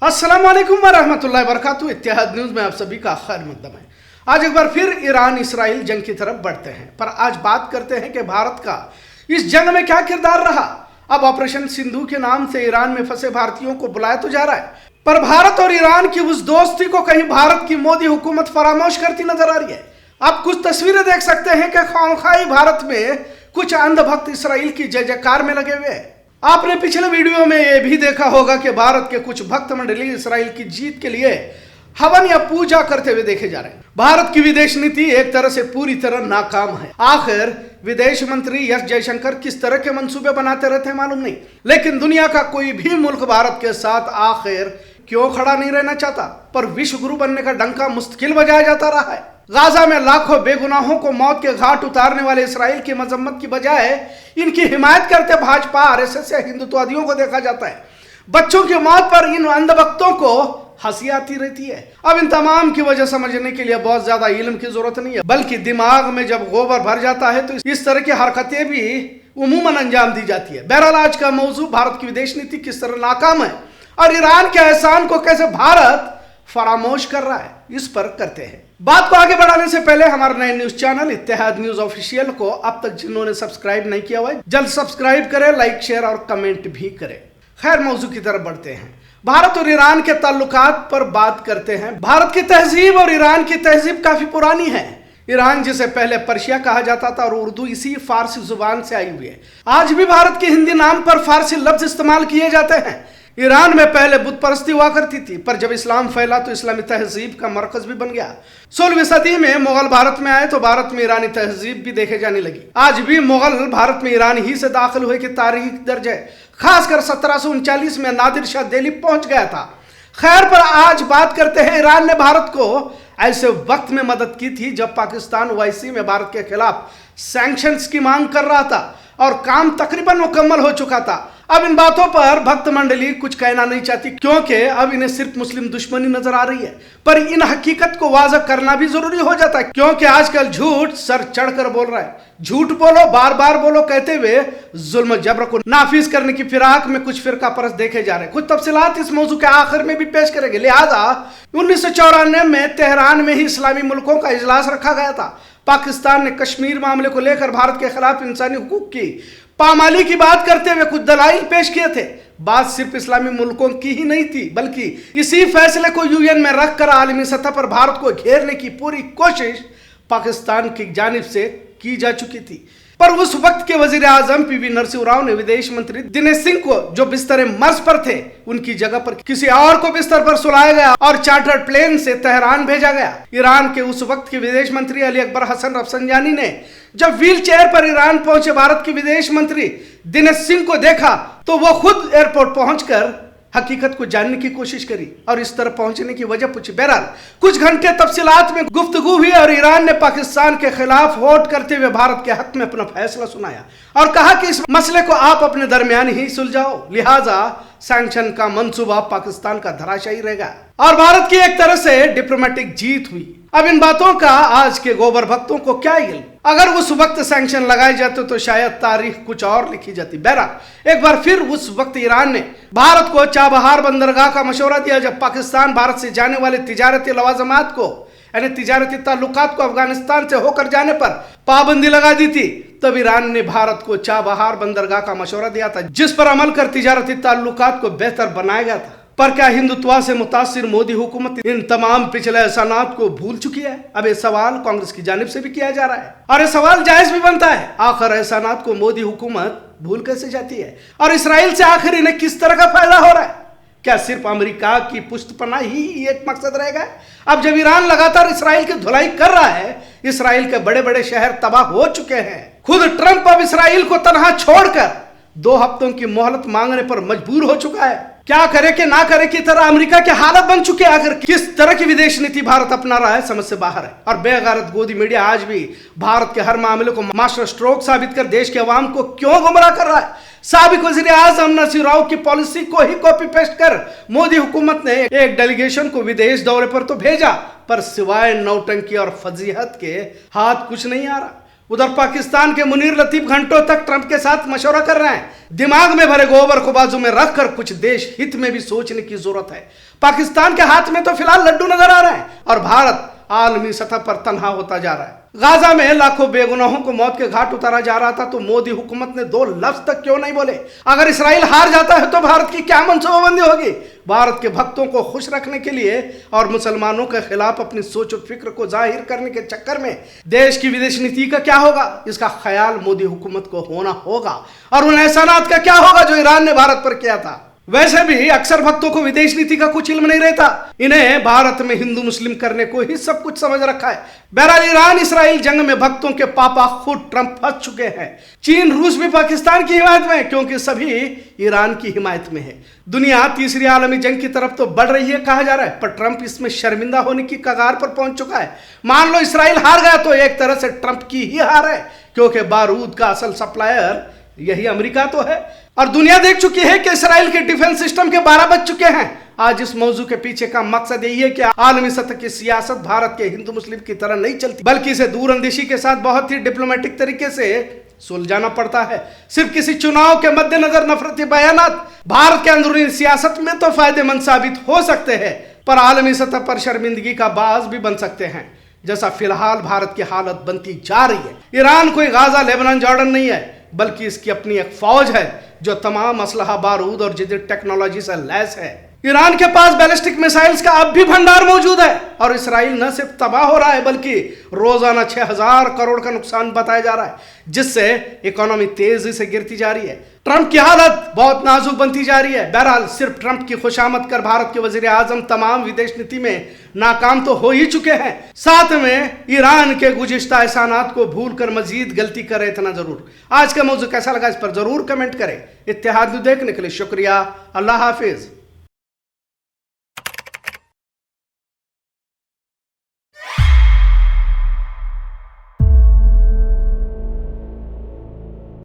अस्सलाम वालेकुम वरहमतुल्लाहि वबरकातुहू। इत्तेहाद न्यूज़ में आप सभी का खैर मकदम है। आज एक बार फिर ईरान इसराइल जंग की तरफ बढ़ते हैं, पर आज बात करते हैं कि भारत का इस जंग में क्या किरदार रहा। अब ऑपरेशन सिंधु के नाम से ईरान में फंसे भारतीयों को बुलाया तो जा रहा है, पर भारत और ईरान की उस दोस्ती को कहीं भारत की मोदी हुकूमत फरामोश करती नजर आ रही है। आप कुछ तस्वीरें देख सकते हैं कि खामखाई भारत में कुछ अंधभक्त इसराइल की जय जयकार में लगे हुए हैं। आपने पिछले वीडियो में यह भी देखा होगा कि भारत के कुछ भक्त मंडली इसराइल की जीत के लिए हवन या पूजा करते हुए देखे जा रहे हैं। भारत की विदेश नीति एक तरह से पूरी तरह नाकाम है। आखिर विदेश मंत्री एस जयशंकर किस तरह के मंसूबे बनाते रहते हैं मालूम नहीं, लेकिन दुनिया का कोई भी मुल्क भारत के साथ आखिर क्यों खड़ा नहीं रहना चाहता, पर विश्व गुरु बनने का डंका मुस्तकिल बजाया जाता रहा है। गाजा में लाखों बेगुनाहों को मौत के घाट उतारने वाले इसराइल की मजम्मत की बजाय इनकी हिमायत करते भाजपा, आरएसएस या हिंदुत्ववादियों को देखा जाता है। बच्चों की मौत पर इन अंधभक्तों को हंसी आती रहती है। अब इन तमाम की वजह समझने के लिए बहुत ज्यादा इल्म की जरूरत नहीं है, बल्कि दिमाग में जब गोबर भर जाता है तो इस तरह की हरकतें भी उमूमन अंजाम दी जाती है। बहरहाल आज का मौजू भारत की विदेश नीति किस तरह नाकाम है और ईरान के एहसान को कैसे भारत फरामोश कर रहा है, इस पर करते हैं। बात को आगे बढ़ाने से पहले हमारे नए न्यूज चैनल इत्तेहाद न्यूज ऑफिशियल को अब तक जिन्होंने सब्सक्राइब नहीं किया हुआ है जल्द सब्सक्राइब करें, लाइक शेयर और कमेंट भी करें। खैर मौजू की तरफ बढ़ते हैं। भारत और ईरान के ताल्लुकात पर बात करते हैं। भारत की तहजीब और ईरान की तहजीब काफी पुरानी है। ईरान जिसे पहले पर्शिया कहा जाता था और उर्दू इसी फारसी जुबान से आई हुई है। आज भी भारत के हिंदी नाम पर फारसी लफ्ज इस्तेमाल किए जाते हैं। ईरान में पहले बुत परस्ती हुआ करती थी, पर जब इस्लाम फैला तो इस्लामी तहजीब का मरकज भी बन गया। 16वीं सदी में मुगल भारत में आए तो भारत में ईरानी तहजीब भी देखे जाने लगी। आज भी मुगल भारत में ईरान ही से दाखिल हुए की तारीख दर्ज है। खासकर 1739 में नादिर शाह दिल्ली पहुंच गया था। खैर, पर आज बात करते हैं ईरान ने भारत को ऐसे वक्त में मदद की थी जब पाकिस्तान ओआईसी में भारत के खिलाफ सैंक्शंस की मांग कर रहा था और काम तकरीबन मुकम्मल हो चुका था। अब इन बातों पर भक्त मंडली कुछ कहना नहीं चाहती, क्योंकि अब इन्हें सिर्फ मुस्लिम दुश्मनी नजर आ रही है। पर इन हकीकत को वाज़ह करना भी जरूरी हो जाता है, क्योंकि आजकल झूठ सर चढ़कर बोल रहा है। झूठ बोलो, बार बार बोलो कहते हुए जुल्म जबर को नाफिज करने की फिराक में कुछ फिरका परस्त देखे जा रहे हैं। कुछ तफसीलात इस मौजू के आखिर में भी पेश करेंगे। लिहाजा 1994 में तेहरान में ही इस्लामी मुल्कों का इजलास रखा गया था। पाकिस्तान ने कश्मीर मामले को लेकर भारत के खिलाफ इंसानी हुकूक की पामाली की बात करते हुए कुछ दलाइल पेश किए थे। बात सिर्फ इस्लामी मुल्कों की ही नहीं थी, बल्कि इसी फैसले को यूएन में रखकर आलमी सतह पर भारत को घेरने की पूरी कोशिश पाकिस्तान की जानिब से की जा चुकी थी। पर उस वक्त के वजीर आजम पीवी नरसिंह राव ने विदेश मंत्री दिनेश सिंह को, जो बिस्तर मर्ज पर थे, उनकी जगह पर किसी और को बिस्तर पर सुलाया गया और चार्टर्ड प्लेन से तेहरान भेजा गया। ईरान के उस वक्त के विदेश मंत्री अली अकबर हसन रफसंजानी ने जब व्हील चेयर पर ईरान पहुंचे भारत के विदेश मंत्री दिनेश सिंह को देखा तो वो खुद एयरपोर्ट पहुंचकर हकीकत को जानने की कोशिश करी और इस तरह पहुंचने की वजह पूछी। बहरहाल कुछ घंटे तफसीलात में गुफ्तगू हुई और ईरान ने पाकिस्तान के खिलाफ वोट करते हुए भारत के हक में अपना फैसला सुनाया और कहा कि इस मसले को आप अपने दरमियान ही सुलझाओ, लिहाजा सैंक्शन का मंसूबा पाकिस्तान का धराशायी रहेगा। और भारत की एक तरह से डिप्लोमेटिक जीत हुई। अब इन बातों का आज के गोबर भक्तों को क्या इल्म? अगर उस वक्त सैंक्शन लगाए जाते तो शायद तारीख कुछ और लिखी जाती। बहरहाल एक बार फिर उस वक्त ईरान ने भारत को चाबहार बंदरगाह का मशवरा दिया। जब पाकिस्तान भारत से जाने वाले तिजारती लवाजमात को, यानी तिजारती ताल्लुकात को अफगानिस्तान से होकर जाने पर पाबंदी लगा दी थी, तब ईरान ने भारत को चाबहार बंदरगाह का मशवरा दिया था, जिस पर अमल कर तिजारती ताल्लुकात को बेहतर बनाया गया था। पर क्या हिंदुत्व से मुतासिर मोदी हुकूमत इन तमाम पिछले एहसानात को भूल चुकी है? अब ये सवाल कांग्रेस की जानिब से भी किया जा रहा है और ये सवाल जायज भी बनता है। आखिर एहसानात को मोदी हुकूमत भूल कैसे जाती है? और इसराइल से आखिर इन्हें किस तरह का फायदा हो रहा है? क्या सिर्फ अमेरिका की पुष्टपना ही एक मकसद रहेगा? अब जब ईरान लगातार इसराइल की धुलाई कर रहा है, इसराइल के बड़े बड़े शहर तबाह हो चुके हैं, खुद ट्रंप अब इसराइल को तनहा छोड़कर 2 हफ्तों की मोहलत मांगने पर मजबूर हो चुका है। क्या करे कि ना करे की तरह अमेरिका की हालत बन चुके हैं। आखिर किस तरह की विदेश नीति भारत अपना रहा है, समझ से बाहर है। और बेगैरत गोदी मीडिया आज भी भारत के हर मामले को मास्टर स्ट्रोक साबित कर देश के अवाम को क्यों गुमराह कर रहा है? साबिक वजीर आजम नरसिंह राव की पॉलिसी को ही कॉपी पेस्ट कर मोदी हुकूमत ने एक डेलीगेशन को विदेश दौरे पर तो भेजा, पर सिवाय नौटंकी और फजीहत के हाथ कुछ नहीं आ रहा। उधर पाकिस्तान के मुनीर लतीफ घंटों तक ट्रंप के साथ मशवरा कर रहे हैं। दिमाग में भरे गोबर को बाजू में रखकर कुछ देश हित में भी सोचने की जरूरत है। पाकिस्तान के हाथ में तो फिलहाल लड्डू नजर आ रहे हैं और भारत आलमी सतह पर तन्हा होता जा रहा है। गाजा में लाखों बेगुनाहों को मौत के घाट उतारा जा रहा था तो मोदी हुकूमत ने 2 लफ्ज तक क्यों नहीं बोले? अगर इसराइल हार जाता है तो भारत की क्या मनसूबाबंदी होगी? भारत के भक्तों को खुश रखने के लिए और मुसलमानों के खिलाफ अपनी सोच और फिक्र को जाहिर करने के चक्कर में देश की विदेश नीति का क्या होगा, इसका ख्याल मोदी हुकूमत को होना होगा। और उन एहसानात का क्या होगा जो ईरान ने भारत पर किया था? वैसे भी अक्सर भक्तों को विदेश नीति का कुछ इल्म नहीं रहता। इन्हें भारत में हिंदू मुस्लिम करने को ही सब कुछ समझ रखा है। बहरहाल ईरान इसराइल जंग में भक्तों के पापा खुद ट्रंप फंस चुके हैं। चीन रूस भी पाकिस्तान की हिमायत में है क्योंकि सभी ईरान की हिमायत में है। दुनिया तीसरी आलमी जंग की तरफ तो बढ़ रही है कहा जा रहा है, पर ट्रंप इसमें शर्मिंदा होने की कगार पर पहुंच चुका है। मान लो इसराइल हार गया तो एक तरह से ट्रंप की ही हार है, क्योंकि बारूद का असल सप्लायर यही अमेरिका तो है। और दुनिया देख चुकी है कि इसराइल के डिफेंस सिस्टम के 12 बज चुके हैं। आज इस मौजू के पीछे का मकसद यही है कि आलमी सतह की सियासत भारत के हिंदू मुस्लिम की तरह नहीं चलती, बल्कि इसे दूरअंदेशी के साथ बहुत ही डिप्लोमेटिक तरीके से सुलझाना पड़ता है। सिर्फ किसी चुनाव के मद्देनजर नफरती बयानात भारत के अंदरूनी सियासत में तो फायदेमंद साबित हो सकते हैं, पर आलमी सतह पर शर्मिंदगी का बाज भी बन सकते हैं, जैसा फिलहाल भारत की हालत बनती जा रही है। ईरान कोई गाजा, लेबनान, जॉर्डन नहीं है, बल्कि इसकी अपनी एक फौज है जो तमाम असलहा, बारूद और जदीद टेक्नोलॉजी से लैस है। ईरान के पास बैलिस्टिक मिसाइल्स का अब भी भंडार मौजूद है और इसराइल न सिर्फ तबाह हो रहा है बल्कि रोजाना 6000 करोड़ का नुकसान बताया जा रहा है, जिससे इकोनॉमी तेजी से गिरती जा रही है। ट्रंप की हालत बहुत नाजुक बनती जा रही है। बहरहाल सिर्फ ट्रंप की खुशामद कर भारत के वजीर आजम तमाम विदेश नीति में नाकाम तो हो ही चुके हैं, साथ में ईरान के गुज़िश्ता एहसानात को भूल कर मजीद गलती करे इतना जरूर। आज का मौजू कैसा लगा इस पर जरूर कमेंट करें। इत्तेहाद न्यूज़ देखने के लिए शुक्रिया। अल्लाह हाफिज।